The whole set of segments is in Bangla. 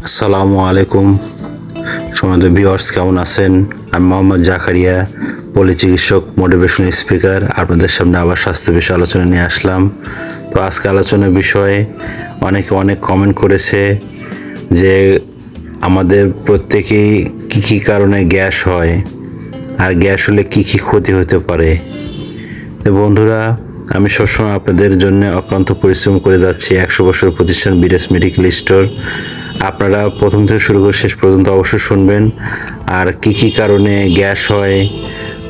আসসালামু আলাইকুম সম্মানিত ভিউয়ার্স, কেমন আছেন? আমি মোহাম্মদ জাকারিয়া, পল্লী চিকিৎসক, মোটিভেশনাল স্পিকার। আপনাদের সামনে আবার স্বাস্থ্য বিষয়ে আলোচনা নিয়ে আসলাম। তো আজকে আলোচনার বিষয়ে অনেকে অনেক কমেন্ট করেছে যে আমাদের প্রত্যেকেই কী কারণে গ্যাস হয় আর গ্যাস হলে কী ক্ষতি হতে পারে। তো বন্ধুরা, আমি সবসময় আপনাদের জন্য অক্লান্ত পরিশ্রম করে যাচ্ছি 100 বছর প্রতিষ্ঠান বিরাজ মেডিকেল স্টোর। আপনারা প্রথম থেকে শুরু করে শেষ পর্যন্ত অবশ্যই শুনবেন। আর কী কারণে গ্যাস হয়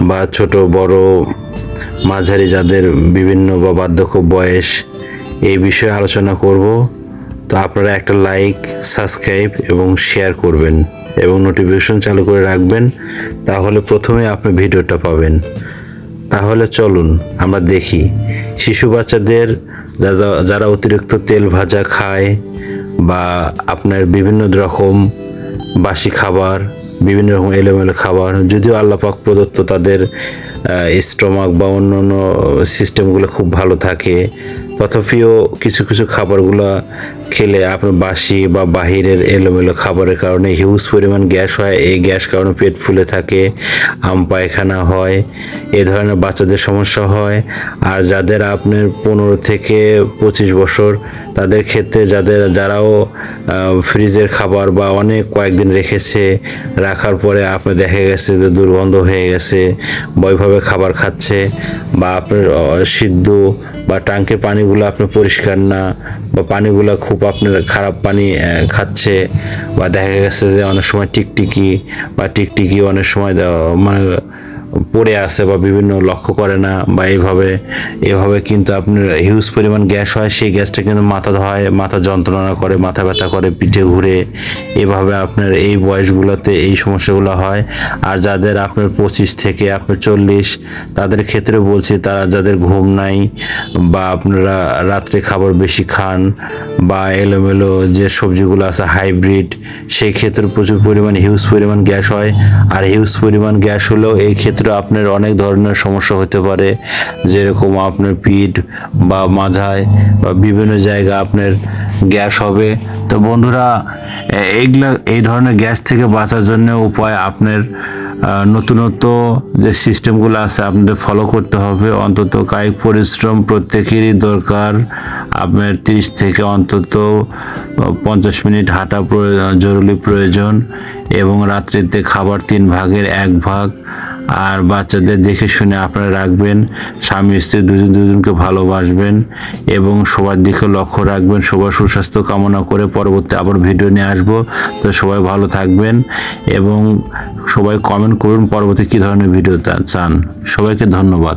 বা ছোট বড় মাঝারি যাদের বিভিন্ন বা বার্ধক্য বয়স, এই বিষয়ে আলোচনা করব। তো আপনারা একটা লাইক, সাবস্ক্রাইব এবং শেয়ার করবেন এবং নোটিফিকেশন চালু করে রাখবেন, তাহলে প্রথমে আপনি ভিডিওটা পাবেন। তাহলে চলুন আমরা দেখি শিশু বাচ্চাদের যারা অতিরিক্ত তেল ভাজা খায় বা আপনার বিভিন্ন রকম বাসি খাবার, বিভিন্ন রকম এলোমেলো খাবার, যদিও আল্লাহ পাক প্রদত্ত তাদের স্টমাক বা অন্যান্য সিস্টেমগুলো খুব ভালো থাকে, তথাপিও কিছু কিছু খাবারগুলো খেলে আপনার বাসি বা বাহিরের এলোমেলো খাবারের কারণে হিউজ পরিমাণ গ্যাস হয়। এই গ্যাস কারণে পেট ফুলে থাকে, পায়খানা হয়, এ ধরনের বাচ্চাদের সমস্যা হয়। আর যাদের আপনার 15 থেকে 25 বছর, তাদের ক্ষেত্রে যারাও ফ্রিজের খাবার বা অনেক কয়েকদিন রাখার পরে আপনার দেখা গেছে যে দুর্গন্ধ হয়ে গেছে, ওইভাবে খাবার খাচ্ছে, বা আপনার সিদ্ধ বা ট্যাঙ্কের পানিগুলো আপনার পরিষ্কার না, বা পানিগুলো খুব আপনার খারাপ পানি খাচ্ছে, বা দেখা গেছে যে অনেক সময় টিকটিকি অনেক সময় মানে পড়ে আসে বা বিভিন্ন লক্ষ্য করে না, বা এভাবে কিন্তু আপনার হিউজ পরিমাণ গ্যাস হয়। সেই গ্যাসটা কিন্তু মাথা যন্ত্রণা করে, মাথা ব্যথা করে, পিঠে ঘুরে, এভাবে আপনার এই বয়সগুলোতে এই সমস্যাগুলো হয়। আর যাদের আপনার 25 থেকে আপনার 40, তাদের ক্ষেত্রে বলছি, তারা যাদের ঘুম নাই বা আপনারা রাত্রে খাবার বেশি খান বা এলোমেলো যে সবজিগুলো আছে হাইব্রিড, সেই ক্ষেত্রে প্রচুর পরিমাণ হিউজ পরিমাণ গ্যাস হয়। আর হিউজ পরিমাণ গ্যাস হলেও এই ক্ষেত্রে আপনার অনেক ধরনের সমস্যা হতে পারে, যেরকম আপনার পিঠ বা মাথায় বা বিভিন্ন জায়গা আপনার গ্যাস হবে। তো বন্ধুরা, এই ধরনের গ্যাস থেকে বাঁচার জন্য উপায় আপনার নতুনত্ব যে সিস্টেমগুলো আছে আপনাদের ফলো করতে হবে। অন্তত কায়িক পরিশ্রম প্রত্যেকেরই দরকার। আপনার 30 থেকে অন্তত 50 মিনিট হাঁটা জরুরি প্রয়োজন, এবং রাত্রিতে খাবার 3 ভাগের 1 ভাগ। আর বাচ্চাদের দেখে শুনে আপনারা রাখবেন। স্বামী স্ত্রী দুজনকে ভালোবাসবেন এবং সবার দিকে লক্ষ্য রাখবেন। সবার সুস্বাস্থ্য কামনা করে পরবর্তী আবার ভিডিও নিয়ে আসবো। তো সবাই ভালো থাকবেন এবং সবাই কমেন্ট করুন পরবর্তী কী ধরনের ভিডিও চান। সবাইকে ধন্যবাদ।